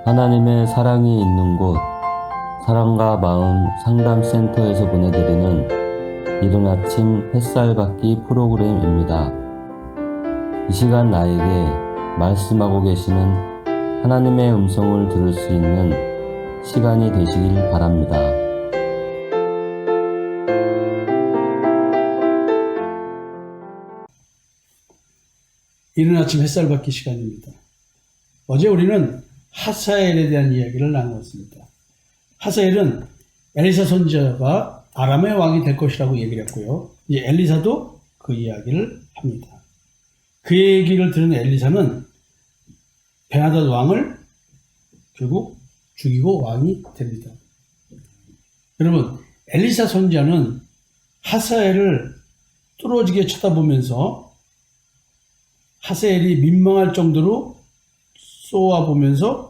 하나님의 사랑이 있는 곳, 사랑과 마음 상담센터에서 보내드리는 이른 아침 햇살 받기 프로그램입니다. 이 시간 나에게 말씀하고 계시는 하나님의 음성을 들을 수 있는 시간이 되시길 바랍니다. 이른 아침 햇살 받기 시간입니다. 어제 우리는 하사엘에 대한 이야기를 나누었습니다. 하사엘은 엘리사 선지자가 아람의 왕이 될 것이라고 얘기를 했고요. 이제 엘리사도 그 이야기를 합니다. 그 얘기를 들은 엘리사는 베나닷 왕을 결국 죽이고 왕이 됩니다. 여러분, 엘리사 선지자는 하사엘을 뚫어지게 쳐다보면서 하사엘이 민망할 정도로 쏘아보면서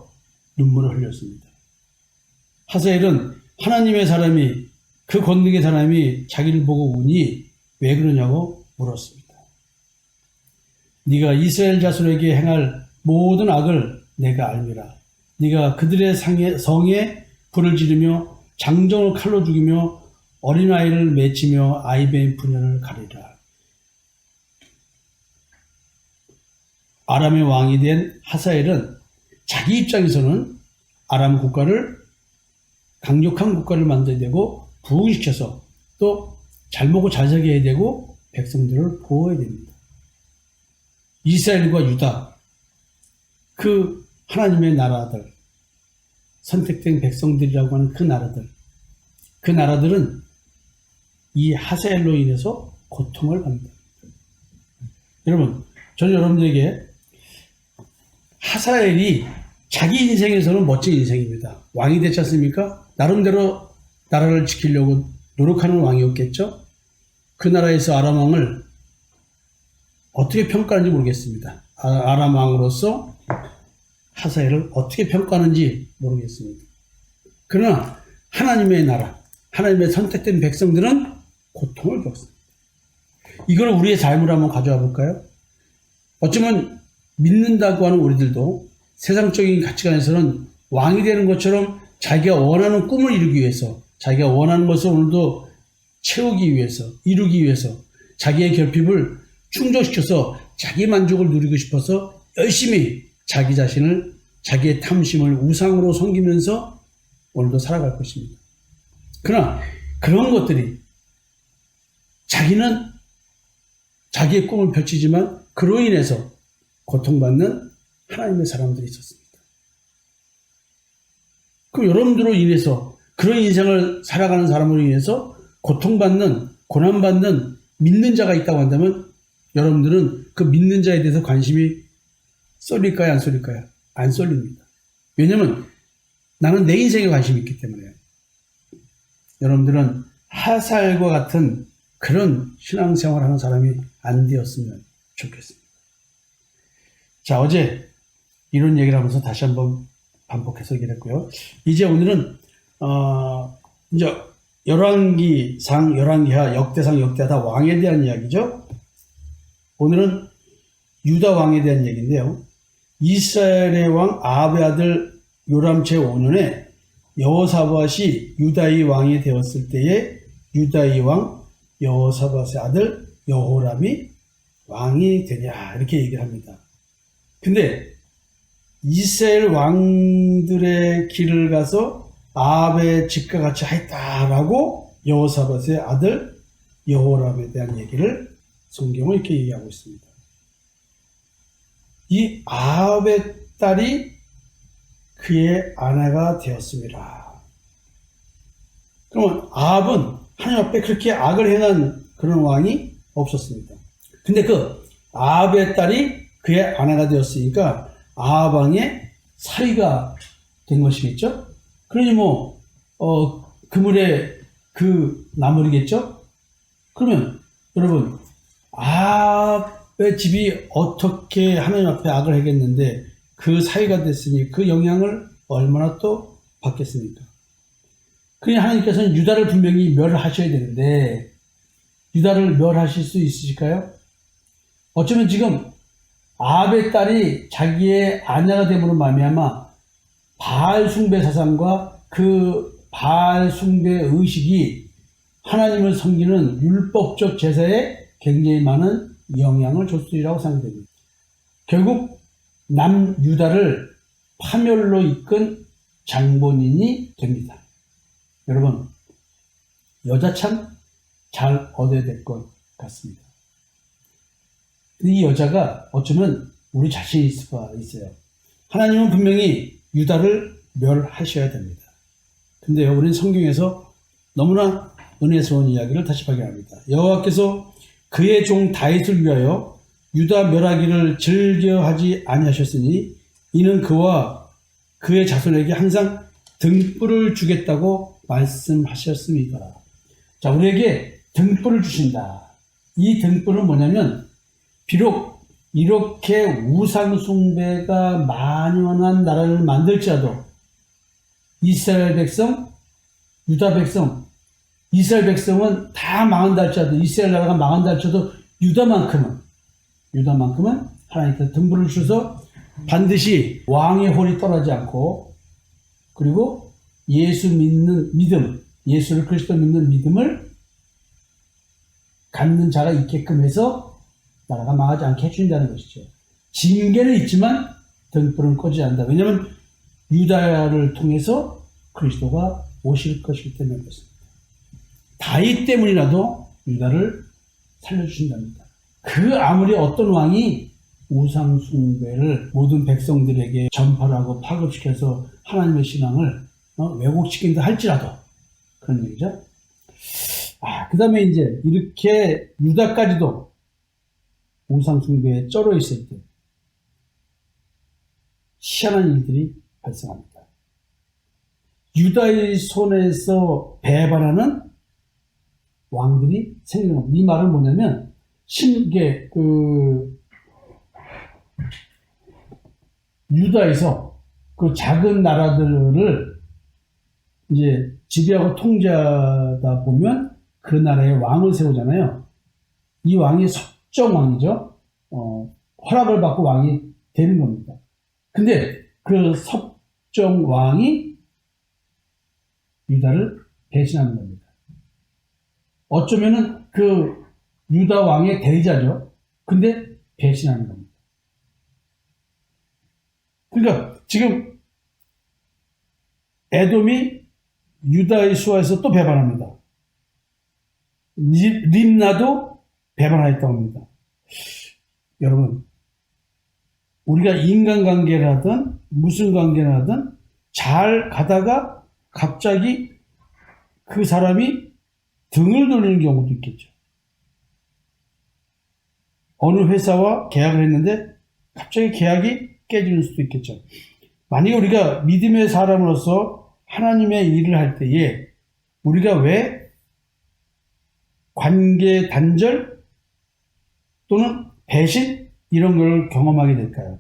눈물을 흘렸습니다. 하사엘은 하나님의 사람이, 그 권능의 사람이 자기를 보고 우니 왜 그러냐고 물었습니다. 네가 이스라엘 자손에게 행할 모든 악을 내가 알미라. 네가 그들의 성에 불을 지르며 장정을 칼로 죽이며 어린아이를 맺히며 아이베인 부녀를 가리라. 아람의 왕이 된 하사엘은 자기 입장에서는 아람 국가를 강력한 국가를 만들어야 되고 부흥시켜서 또 잘 먹고 잘 살게 해야 되고 백성들을 보호해야 됩니다. 이스라엘과 유다, 그 하나님의 나라들, 선택된 백성들이라고 하는 그 나라들은 이 하사엘로 인해서 고통을 받는다. 여러분, 저는 여러분들에게 하사엘이 자기 인생에서는 멋진 인생입니다. 왕이 됐지 않습니까? 나름대로 나라를 지키려고 노력하는 왕이었겠죠? 그 나라에서 아람 왕을 어떻게 평가하는지 모르겠습니다. 아람 왕으로서 하사엘을 어떻게 평가하는지 모르겠습니다. 그러나 하나님의 나라, 하나님의 선택된 백성들은 고통을 겪습니다. 이걸 우리의 삶으로 한번 가져와 볼까요? 어쩌면 믿는다고 하는 우리들도 세상적인 가치관에서는 왕이 되는 것처럼 자기가 원하는 꿈을 이루기 위해서, 자기가 원하는 것을 오늘도 채우기 위해서, 이루기 위해서 자기의 결핍을 충족시켜서 자기 만족을 누리고 싶어서 열심히 자기 자신을, 자기의 탐심을 우상으로 섬기면서 오늘도 살아갈 것입니다. 그러나 그런 것들이 자기는 자기의 꿈을 펼치지만 그로 인해서 고통받는 하나님의 사람들이 있었습니다. 그럼 여러분들로 인해서, 그런 인생을 살아가는 사람으로 인해서 고통받는, 고난받는 믿는 자가 있다고 한다면 여러분들은 그 믿는 자에 대해서 관심이 쏠릴까요? 안 쏠릴까요? 안 쏠립니다. 왜냐하면 나는 내 인생에 관심이 있기 때문에요. 여러분들은 하사엘과 같은 그런 신앙생활을 하는 사람이 안 되었으면 좋겠습니다. 자, 어제 이런 얘기를 하면서 다시 한번 반복해서 얘기를 했고요. 이제 오늘은 이제 열왕기상, 열왕기하, 역대상, 역대하 다 왕에 대한 이야기죠. 오늘은 유다 왕에 대한 얘기인데요. 이스라엘의 왕 아합의 아들 요람 제5년에 여호사밧이 유다의 왕이 되었을 때에 유다의 왕 여호사밧의 아들 여호람이 왕이 되냐, 이렇게 얘기를 합니다. 근데 이스라엘 왕들의 길을 가서 아합의 집과 같이 하였다라고 여호사밧의 아들 여호람에 대한 얘기를 성경은 이렇게 얘기하고 있습니다. 이 아합의 딸이 그의 아내가 되었습니다. 그러면 아합은 하나님 앞에 그렇게 악을 행한 그런 왕이 없었습니다. 근데 그 아합의 딸이 그의 아내가 되었으니까 아합 왕의 사위가 된 것이겠죠? 그러니 그물에 그 나물이겠죠? 그러면 여러분, 아합의 집이 어떻게 하나님 앞에 악을 하겠는데 그 사위가 됐으니 그 영향을 얼마나 또 받겠습니까? 그러니 하나님께서는 유다를 분명히 멸하셔야 되는데 유다를 멸하실 수 있으실까요? 어쩌면 지금 아합의 딸이 자기의 아내가 됨으로 말미암아 바알 숭배 사상과 그 바알 숭배 의식이 하나님을 섬기는 율법적 제사에 굉장히 많은 영향을 줬으리라고 생각됩니다. 결국 남유다를 파멸로 이끈 장본인이 됩니다. 여러분, 여자 참 잘 얻어야 될 것 같습니다. 이 여자가 어쩌면 우리 자신이 있을 수가 있어요. 하나님은 분명히 유다를 멸하셔야 됩니다. 근데요, 우리는 성경에서 너무나 은혜스러운 이야기를 다시 발견합니다. 여호와께서 그의 종 다윗을 위하여 유다 멸하기를 즐겨하지 아니하셨으니 이는 그와 그의 자손에게 항상 등불을 주겠다고 말씀하셨습니다. 자, 우리에게 등불을 주신다. 이 등불은 뭐냐면 비록 이렇게 우상 숭배가 만연한 나라를 만들지라도 이스라엘 백성, 유다 백성, 이스라엘 백성은 다 망한다 할지라도, 이스라엘 나라가 망한다 할지라도 유다만큼은 하나님께서 등불을 주셔서 반드시 왕의 홀이 떠나지 않고, 그리고 예수 믿는 믿음, 예수를 그리스도 믿는 믿음을 갖는 자가 있게끔 해서 나라가 망하지 않게 해준다는 것이죠. 징계는 있지만 등불은 꺼지지 않는다. 왜냐하면 유다를 통해서 그리스도가 오실 것이기 때문에 그렇습니다. 다윗 때문이라도 유다를 살려주신답니다. 그 아무리 어떤 왕이 우상 숭배를 모든 백성들에게 전파하고 파급시켜서 하나님의 신앙을 왜곡시킨다 할지라도, 그런 얘기죠. 그 다음에 이제 이렇게 유다까지도 우상 숭배에 쩔어 있을 때 희한한 일들이 발생합니다. 유다의 손에서 배반하는 왕들이 생기는 겁니다. 이 말은 뭐냐면, 유다에서 그 작은 나라들을 이제 지배하고 통제하다 보면 그 나라에 왕을 세우잖아요. 이 왕이 섭정왕이죠. 허락을 받고 왕이 되는 겁니다. 근데 그 섭정왕이 유다를 배신하는 겁니다. 어쩌면은 그 유다 왕의 대리자죠. 근데 배신하는 겁니다. 그러니까 지금 에돔이 유다의 수하에서 또 배반합니다. 림나도 배반하였다고 합니다. 여러분, 우리가 인간관계를 하든 무슨 관계를 하든 잘 가다가 갑자기 그 사람이 등을 돌리는 경우도 있겠죠. 어느 회사와 계약을 했는데 갑자기 계약이 깨지는 수도 있겠죠. 만약에 우리가 믿음의 사람으로서 하나님의 일을 할 때에 우리가 왜 관계 단절 또는 배신 이런 걸 경험하게 될까요?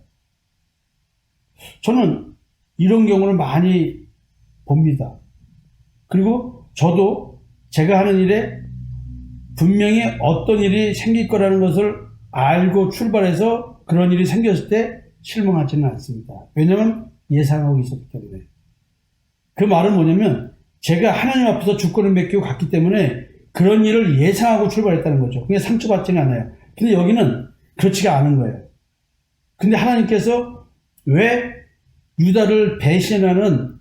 저는 이런 경우를 많이 봅니다. 그리고 저도 제가 하는 일에 분명히 어떤 일이 생길 거라는 것을 알고 출발해서 그런 일이 생겼을 때 실망하지는 않습니다. 왜냐하면 예상하고 있었기 때문에. 그 말은 뭐냐면 제가 하나님 앞에서 주권을 맡기고 갔기 때문에 그런 일을 예상하고 출발했다는 거죠. 그게 상처받지는 않아요. 근데 여기는 그렇지가 않은 거예요. 근데 하나님께서 왜 유다를 배신하는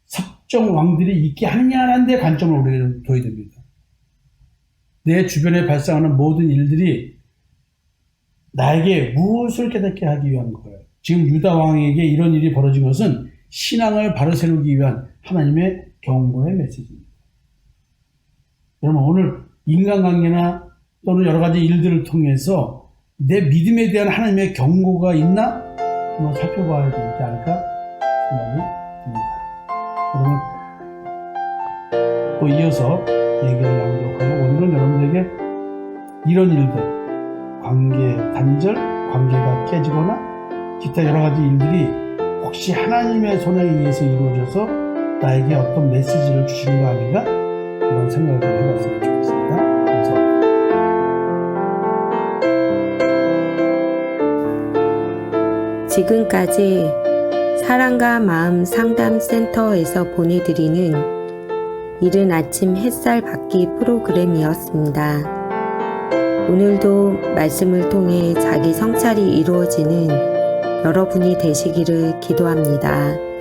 섭정 왕들이 있게 하느냐는 데 관점을 우리는 둬야 됩니다. 내 주변에 발생하는 모든 일들이 나에게 무엇을 깨닫게 하기 위한 거예요. 지금 유다 왕에게 이런 일이 벌어진 것은 신앙을 바로 세우기 위한 하나님의 경고의 메시지입니다. 여러분, 오늘 인간관계나 또는 여러 가지 일들을 통해서 내 믿음에 대한 하나님의 경고가 있나 한번 살펴봐야 되지 않을까 생각이 듭니다. 여러분, 또 이어서 얘기를 나누도록 하고, 오늘은 여러분들에게 이런 일들, 관계 단절, 관계가 깨지거나 기타 여러 가지 일들이 혹시 하나님의 손에 의해서 이루어져서 나에게 어떤 메시지를 주시는 거 아닌가? 그런 생각을 좀 해봤으면 좋겠습니다. 감사합니다. 지금까지 사랑과 마음 상담센터에서 보내드리는 이른 아침 햇살 받기 프로그램이었습니다. 오늘도 말씀을 통해 자기 성찰이 이루어지는 여러분이 되시기를 기도합니다.